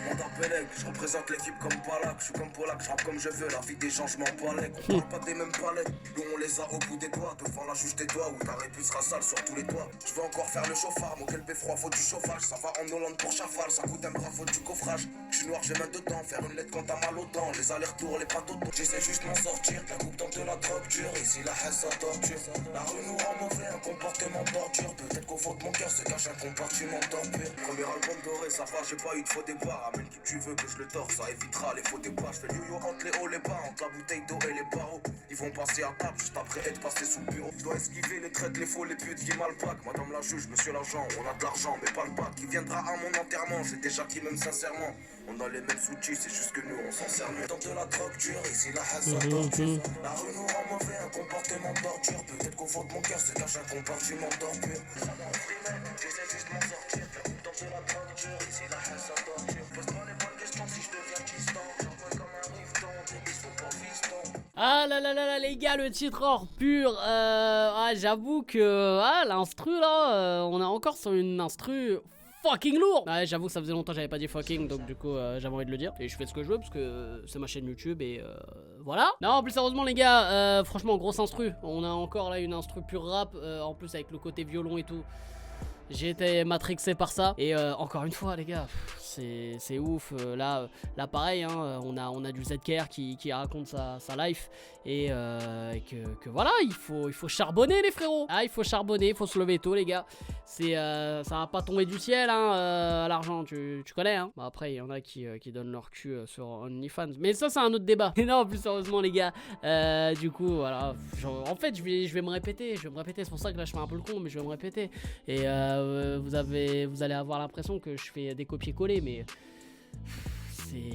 Je représente l'équipe comme Palak, je suis comme Polak, je rappe comme je veux, la vie des gens je m'en balèque. On parle pas des mêmes palettes, nous on les a au bout des doigts, devant la juge des doigts où ta répuce sera sale sur tous les toits. Je veux encore faire le chauffard, mon quel froid, faut du chauffage, ça va en Hollande pour Chafal, ça coûte un bras, faut du coffrage. Je suis noir, j'ai main dedans, faire une lettre quand t'as mal aux dents, les allers-retours, les pattes aux dents. J'essaie juste m'en sortir, la coupe tente de la drogue dure, ici la haine ça torture. La rue nous rend mauvais, un comportement torture, peut-être qu'au fond de mon cœur se cache un compartiment torpure. Premier album doré, ça va, j'ai pas eu de faux départ, ramène qui tu veux que je le torse, ça évitera les faux départs. Je fais le yo-yo entre les hauts les bas, entre la bouteille d'eau et les barreaux. Ils vont passer à table juste après être passé sous le bureau. Je dois esquiver les traites, les faux, les putes, vie mal pack. Madame la juge, monsieur l'agent, on a de l'argent mais pas le bac. Qui viendra à mon enterrement, j'ai déjà qui m'aime sincèrement. On a les mêmes outils, c'est juste que nous on s'en sert mieux. Tant de la drogue dure, ici la haine ça torture. La rue nous rend mauvais, un comportement de torture. Peut-être qu'au fond de mon cœur se cache un compartiment torpure. J'essaie juste m'en sortir, faire tout tant de la drogue dure, ici la haine ça torture. Pose-moi les bonnes questions si je deviens distant. Ah là les gars, le titre Hors Pur, j'avoue que l'instru là, on est encore sur une instru fucking lourd. Ouais, j'avoue que ça faisait longtemps que j'avais pas dit fucking, donc du coup j'avais envie de le dire. Et je fais ce que je veux parce que c'est ma chaîne YouTube et voilà. Non, plus sérieusement les gars, franchement grosse instru. On a encore là une instru pure rap, en plus avec le côté violon et tout. J'ai été matrixé par ça. Et encore une fois, les gars, c'est ouf. Là, pareil, hein, on a du ZKR qui raconte sa life. Et que voilà, il faut charbonner, les frérots. Ah, il faut charbonner, il faut se lever tôt, les gars. Ça va pas tomber du ciel, hein, l'argent, tu connais, hein. Bah, après, il y en a qui donnent leur cul sur OnlyFans. Mais ça, c'est un autre débat. Et non, plus sérieusement, les gars. Du coup, voilà. En fait, je vais me répéter. C'est pour ça que là, je fais un peu le con, mais je vais me répéter. Et vous allez avoir l'impression que je fais des copier-coller, mais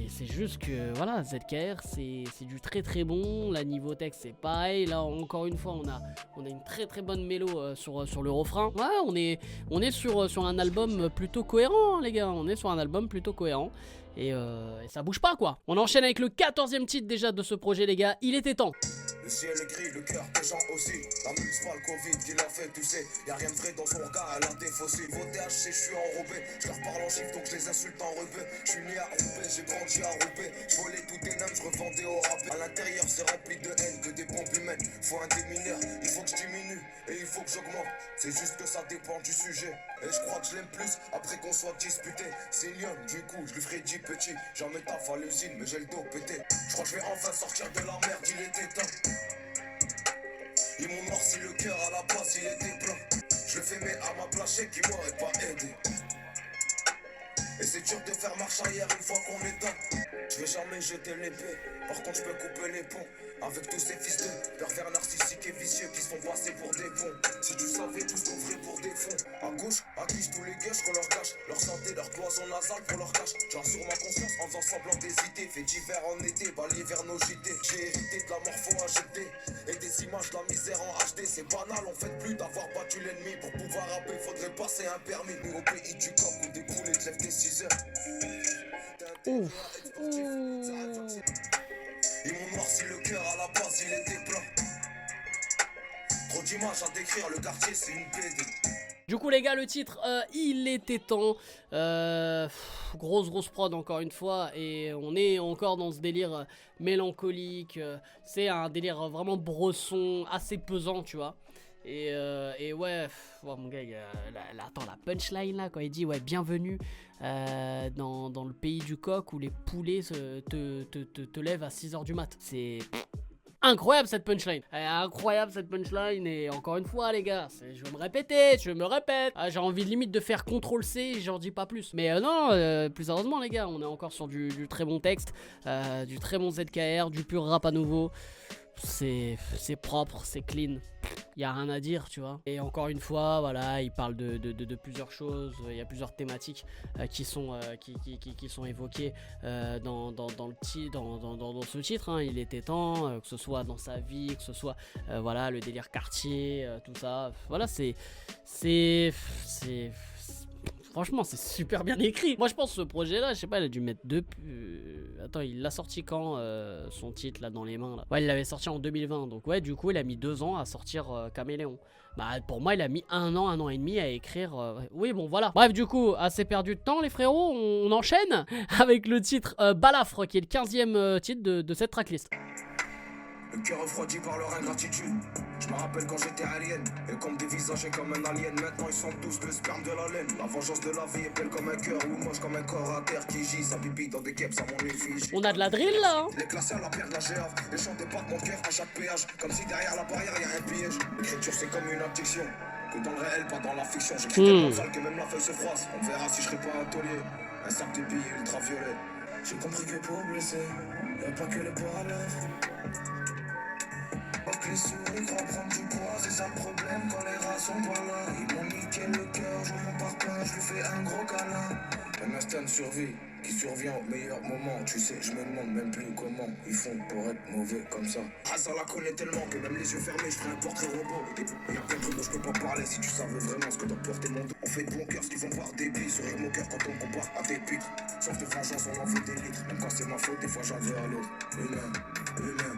c'est juste que voilà, ZKR c'est du très très bon. La niveau texte c'est pareil. Là encore une fois on a une très très bonne mélo sur le refrain. Ouais, on est sur un album plutôt cohérent, hein, les gars. On est sur un album plutôt cohérent. Et ça bouge pas, quoi. On enchaîne avec le 14e titre déjà de ce projet, les gars. Il était temps. Le ciel est gris, le cœur des gens aussi. La muse pas le Covid qui l'a fait, tu sais. Y'a rien de vrai dans son regard, elle a défaussé. Vos THC, je suis enrobé. Je leur parle en chiffres donc je les insulte en rebeu. Je suis né à Roubaix, j'ai grandi à Roubaix. Je volais tout des nains, je revendais au rap. À l'intérieur, c'est rempli de haine, que des pompes humaines. Faut un démineur, il faut que je diminue et il faut que j'augmente. C'est juste que ça dépend du sujet. Et je crois que je l'aime plus après qu'on soit disputé. C'est lion, du coup, je lui ferai 10 petits. J'en mets taf à l'usine, mais j'ai le dos pété. Je crois que je vais enfin sortir de la merde, il était temps. Ils m'ont noirci le cœur à la base, il était plein. Je le fais mais à ma place, qui m'aurait pas aidé. Et c'est dur de faire marche arrière une fois qu'on est dedans. Je vais jamais jeter l'épée, par contre je peux couper les ponts. Avec tous ces fils de pervers narcissiques et vicieux qui se font passer pour des bons. Si tu savais tout ce qu'on ferait pour des fonds. À gauche, à guiche tous les gueuches qu'on leur cache. Leur santé, leur cloison nasale pour leur cache. Genre sur ma conscience en faisant semblant d'hésiter. Fait d'hiver en été, balayer vers nos JT. J'ai hérité de la morpho AGD et des images de la misère en HD. C'est banal, on fait plus d'avoir battu l'ennemi. Pour pouvoir rapper, faudrait passer un permis. Nous au pays du coq où des poulets te lèvent dès 6 heures. Ouf. Ils m'ont noirci le cœur à la base, il était plein. Trop d'images à décrire, le quartier c'est une BD. Du coup les gars, le titre, il était temps. Grosse prod encore une fois. Et on est encore dans ce délire mélancolique. C'est un délire vraiment bresson, assez pesant, tu vois. Et ouais, mon gars, attends, la punchline là, quand il dit ouais, bienvenue dans le pays du coq où les poulets te lèvent à 6h du mat. C'est incroyable cette punchline. Et encore une fois, les gars, je vais me répéter, je me répète. J'ai envie limite de faire CTRL-C et j'en dis pas plus. Mais non, plus sérieusement, les gars, on est encore sur du très bon texte, du très bon ZKR, du pur rap à nouveau. C'est propre, c'est clean. Y a rien à dire, tu vois. Et encore une fois, voilà, il parle de plusieurs choses. Il y a plusieurs thématiques qui sont évoquées dans ce titre. Hein. Il était temps, que ce soit dans sa vie, que ce soit voilà, le délire quartier, tout ça. Voilà, franchement, c'est super bien écrit. Moi, je pense que ce projet-là, je sais pas, il a dû mettre Attends, il l'a sorti quand, son titre, là, dans les mains, là? Ouais, il l'avait sorti en 2020. Donc, ouais, du coup, il a mis 2 ans à sortir Caméléon. Bah, pour moi, il a mis 1 an et demi à écrire... Oui, bon, voilà. Bref, du coup, assez perdu de temps, les frérots. On enchaîne avec le titre Balafre, qui est le 15e titre de cette tracklist. Le cœur refroidi par leur ingratitude. Je me rappelle quand j'étais alien. Et comme dévisagé comme un alien. Maintenant ils sont tous le sperme de la laine. La vengeance de la vie est belle comme un cœur. Ou moche comme un corps à terre qui gît. Sa bibi dans des guêpes à mon effigie. On a de la drill là, hein. Les classés à la paire de la géave. Les chants des pas de mon cœur à chaque péage. Comme si derrière la barrière y'a un piège. L'écriture c'est comme une addiction. Que dans le réel, pas dans la fiction. J'écris tellement sale que même la feuille se froisse. On verra si je serai pas un taulier. Un sac de billes ultraviolet. J'ai compris que pour blesser, y'a pas que les poids à l'œuvre. Les souris croient prendre du poids, c'est ça le problème quand les rats sont pas là. Ils m'ont niqué le cœur, je mon parpaing, je lui fais un gros câlin. Un instinct de survie qui survient au meilleur moment. Tu sais, je me demande même plus comment ils font pour être mauvais comme ça. Ah, ça la connaît tellement que même les yeux fermés, je ferai un portrait robot. Et y'a plein de trucs dont je peux pas parler si tu savais vraiment ce que doit porter mon dos. On fait de bon cœur ce qu'ils font par dépit. Sourire mon cœur quand on compare à des pitres. Sauf de vengeance, on en fait des litres. Même quand c'est ma faute, des fois j'en veux à l'autre. Humain.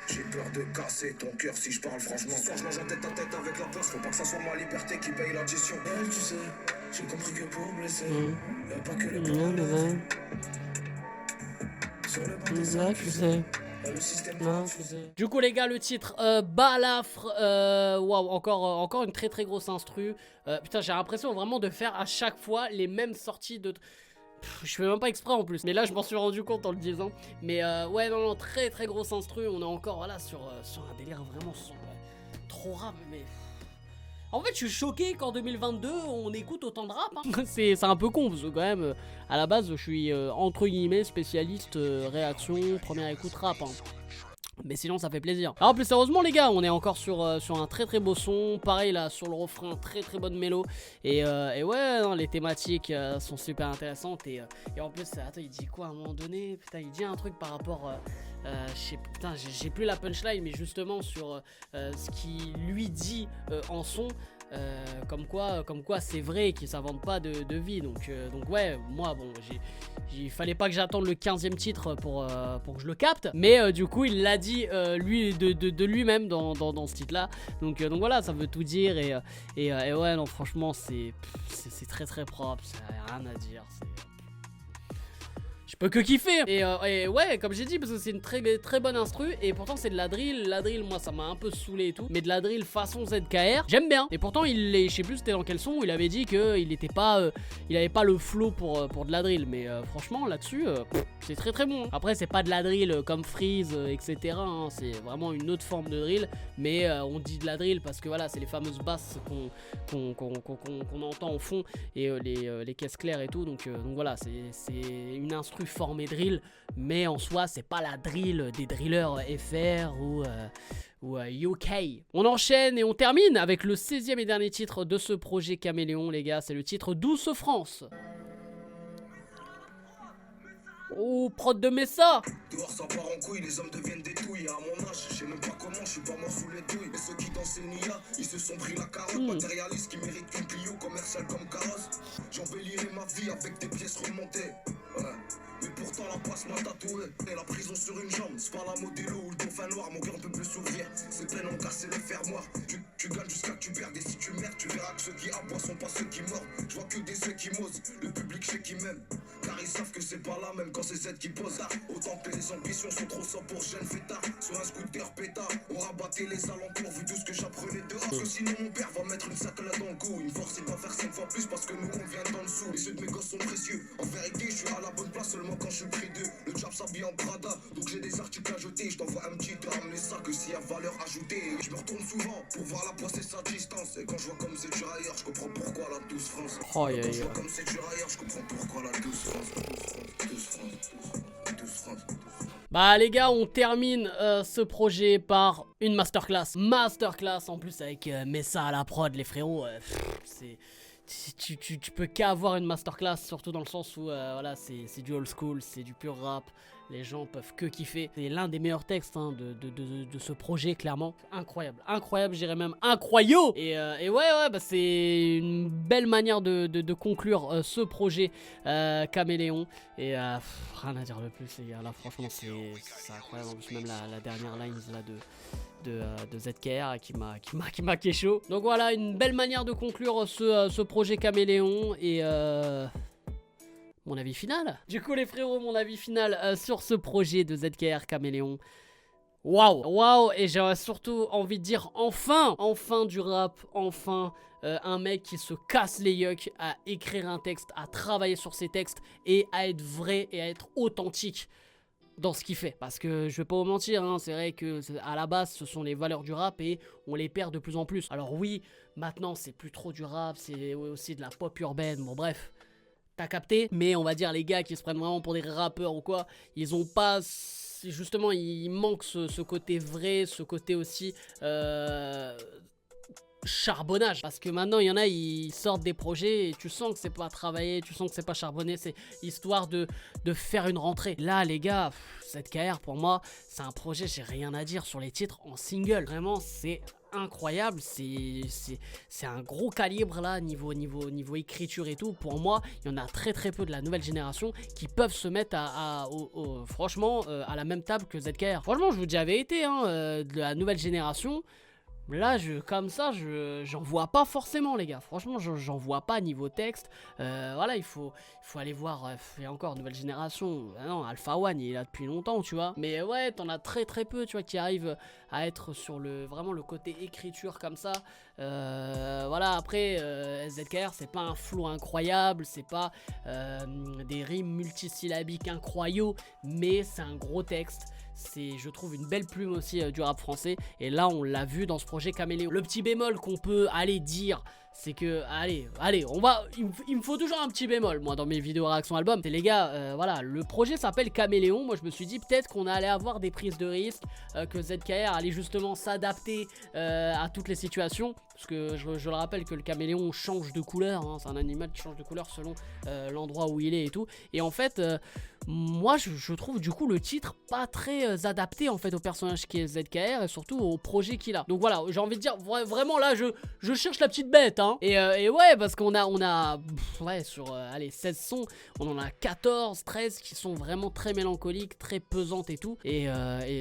J'ai peur de casser ton cœur si je parle franchement. Ce soir je mange en tête à tête avec la poste. Faut pas que ça soit ma liberté qui paye l'addition. Elle, tu sais, j'ai compris que pour blesser, y'a pas que les poids. Sur le banc des accusés, Le système Non, du coup les gars, le titre Balafre, waouh, encore une très grosse instru. Putain, j'ai l'impression vraiment de faire à chaque fois les mêmes sorties de... je fais même pas exprès en plus, mais là je m'en suis rendu compte en le disant. Mais ouais, non, très grosse instru. On est encore voilà sur un délire vraiment trop rap, mais... En fait, je suis choqué qu'en 2022, on écoute autant de rap. Hein. C'est un peu con, parce que quand même, à la base, je suis entre guillemets spécialiste réaction, première écoute rap. Hein. Mais sinon, ça fait plaisir. Alors, plus sérieusement, les gars, on est encore sur un très beau son. Pareil, là, sur le refrain, très bonne mélo. Et ouais, non, les thématiques sont super intéressantes. Et en plus, attends, il dit quoi à un moment donné? Putain, il dit un truc par rapport... putain, j'ai plus la punchline, mais justement sur ce qu'il lui dit en son. Comme quoi c'est vrai qu'il s'invente pas de vie. Donc ouais, moi bon, il fallait pas que j'attende le 15e titre pour que je le capte. Mais du coup il l'a dit lui de lui-même dans ce titre là. Donc voilà, ça veut tout dire. Et ouais, non, franchement c'est très propre, ça a rien à dire. Je peux que kiffer. Et ouais, comme j'ai dit, parce que c'est une très bonne instru. Et pourtant c'est de la drill. La drill, moi ça m'a un peu saoulé et tout. Mais de la drill façon ZKR, j'aime bien. Et pourtant je sais plus c'était dans quel son où il avait dit qu'il était pas il avait pas le flow pour de la drill. Mais franchement là-dessus c'est très bon. Après c'est pas de la drill comme Freeze etc. Hein. C'est vraiment une autre forme de drill. Mais on dit de la drill parce que voilà, c'est les fameuses basses qu'on entend au fond. Et les caisses claires et tout. Donc voilà, c'est une instru formé drill, mais en soi c'est pas la drill des drillers FR ou UK. On enchaîne et on termine avec le 16e et dernier titre de ce projet Caméléon, les gars, c'est le titre Douce France. Oh, prod de Messa. Dehors ça part en couille, les hommes deviennent des douilles. À mon âge, je sais même pas comment, je suis pas mort sous les douilles. Mais ceux qui dansent le Nia, ils se sont pris la carotte. Matérialiste qui mérite une Clio, commercial comme carrosse. J'embellirai ma vie avec des pièces remontées. Ouais. Mais pourtant la passe m'a tatoué. Et la prison sur une jambe, c'est pas la modélo ou le dauphin noir. Mon cœur ne peut plus s'ouvrir, ces peines ont cassé les fermoirs. Tu gagnes jusqu'à que tu perdes. Et si tu merdes, tu verras que ceux qui aboient sont pas ceux qui mordent. Je vois que des ceux qui m'osent, le public chez qui m'aime. Car ils savent que c'est pas la même quand c'est Z qui pose. Autant que les ambitions sont trop sobres pour jeune fêtard. Sur un scooter pétard, on rabattait les alentours vu tout ce que j'apprenais dehors. Parce que sinon mon père va mettre une sacola dans le cou. Une force c'est pas faire 5 fois plus parce que nous on vient d'en dessous. Les yeux de mes gosses sont précieux. En vérité, je suis à la bonne place seulement quand je suis pris d'eux. Le job s'habille en Prada, donc j'ai des articles à jeter. Je t'envoie un petit ramener ça que s'il y a valeur ajoutée. Je me retourne souvent pour voir la poisse et sa distance. Et quand je vois comme c'est dur ailleurs, je comprends pourquoi la douce France. Oh, quand je vois comme c'est dur ailleurs, je comprends pourquoi la douce France. Douce France. Bah les gars, on termine ce projet par une masterclass. Masterclass en plus avec Messa à la prod, les frérots. Tu peux qu'avoir une masterclass, surtout dans le sens où voilà, c'est du old school, c'est du pur rap. Les gens peuvent que kiffer. C'est l'un des meilleurs textes hein, de ce projet, clairement. Incroyable, je dirais même incroyable. Et ouais, bah, c'est une belle manière de conclure ce projet Caméléon. Et rien à dire de plus, les gars. Là, franchement, c'est incroyable. En plus, même la dernière line là de ZKR qui m'a kécho. Donc voilà, une belle manière de conclure ce projet Caméléon. Et mon avis final. Du coup les frérots, mon avis final sur ce projet de ZKR Caméléon. Waouh. Et j'aurais surtout envie de dire enfin du rap, enfin un mec qui se casse les yucks à écrire un texte, à travailler sur ses textes et à être vrai et à être authentique dans ce qu'il fait. Parce que je vais pas vous mentir, hein, c'est vrai que à la base ce sont les valeurs du rap et on les perd de plus en plus. Alors oui, maintenant c'est plus trop du rap, c'est aussi de la pop urbaine, bon bref. T'as capté, mais on va dire les gars qui se prennent vraiment pour des rappeurs ou quoi, ils ont pas, justement il manque ce côté vrai, ce côté aussi charbonnage, parce que maintenant il y en a, ils sortent des projets et tu sens que c'est pas travaillé, tu sens que c'est pas charbonné, c'est histoire de faire une rentrée. Là les gars, ZKR pour moi c'est un projet, j'ai rien à dire sur les titres en single, vraiment c'est incroyable, c'est un gros calibre là niveau écriture et tout. Pour moi il y en a très peu de la nouvelle génération qui peuvent se mettre franchement à la même table que ZKR. Franchement je vous dis la vérité hein, de la nouvelle génération, Là, comme ça, j'en vois pas forcément, les gars. Franchement, j'en vois pas niveau texte. Voilà, il faut aller voir. Il y a encore nouvelle génération. Ah non, Alpha One, il est là depuis longtemps, tu vois. Mais ouais, t'en as très peu, tu vois, qui arrivent à être sur vraiment le côté écriture comme ça. Voilà, après, ZKR, c'est pas un flow incroyable, c'est pas des rimes multisyllabiques incroyables, mais c'est un gros texte. C'est, je trouve, une belle plume aussi du rap français. Et là, on l'a vu dans ce projet Caméléon. Le petit bémol qu'on peut aller dire, c'est que, allez, il me faut toujours un petit bémol, moi, dans mes vidéos réaction album. C'est les gars, voilà, le projet s'appelle Caméléon. Moi, je me suis dit peut-être qu'on allait avoir des prises de risque, que ZKR allait justement s'adapter à toutes les situations. Parce que je le rappelle que le caméléon change de couleur, hein, c'est un animal qui change de couleur selon l'endroit où il est et tout. Et en fait, moi je trouve du coup le titre pas très adapté en fait au personnage qui est ZKR et surtout au projet qu'il a. Donc voilà, j'ai envie de dire vraiment là je cherche la petite bête, hein. Et ouais, parce qu'on a ouais, sur allez, 16 sons, on en a 14, 13 qui sont vraiment très mélancoliques, très pesantes et tout. Et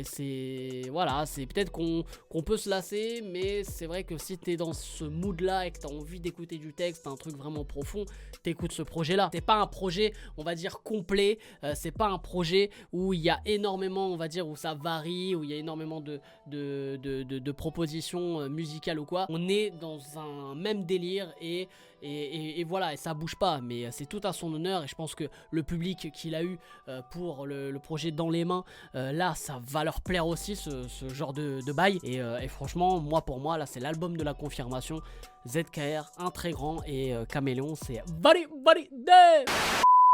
c'est voilà, c'est peut-être qu'on peut se lasser, mais c'est vrai que si t'es dans ce mood là et que t'as envie d'écouter du texte, un truc vraiment profond, t'écoutes ce projet là. C'est pas un projet, on va dire, complet, c'est pas un projet où il y a énormément, on va dire, où ça varie, où il y a énormément de propositions musicales ou quoi. On est dans un même délire et voilà, et ça bouge pas, mais c'est tout à son honneur. Et je pense que le public qu'il a eu pour le projet Dans les mains, là ça va leur plaire aussi, ce genre de bail. Et franchement, pour moi là c'est l'album de la confirmation. ZKR, un très grand, et Caméléon, c'est very day.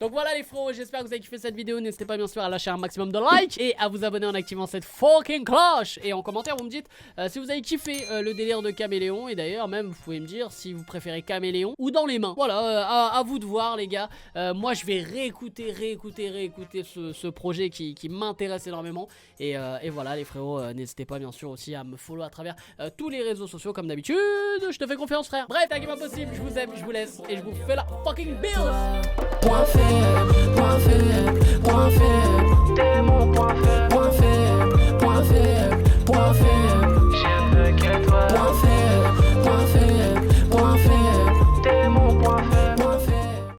Donc voilà les frérots, j'espère que vous avez kiffé cette vidéo. N'hésitez pas bien sûr à lâcher un maximum de likes et à vous abonner en activant cette fucking cloche. Et en commentaire vous me dites si vous avez kiffé le délire de Caméléon. Et d'ailleurs même vous pouvez me dire si vous préférez Caméléon ou Dans les mains. Voilà, à vous de voir les gars. Moi je vais réécouter ce projet qui m'intéresse énormément. Et voilà les frérots, n'hésitez pas bien sûr aussi à me follow à travers tous les réseaux sociaux comme d'habitude. Je te fais confiance frère. Bref, t'inquiète pas possible, je vous aime, je vous laisse et je vous fais la fucking bill. Point faible, point faible, point faible. T'es mon point faible, point faible, point faible, point faible.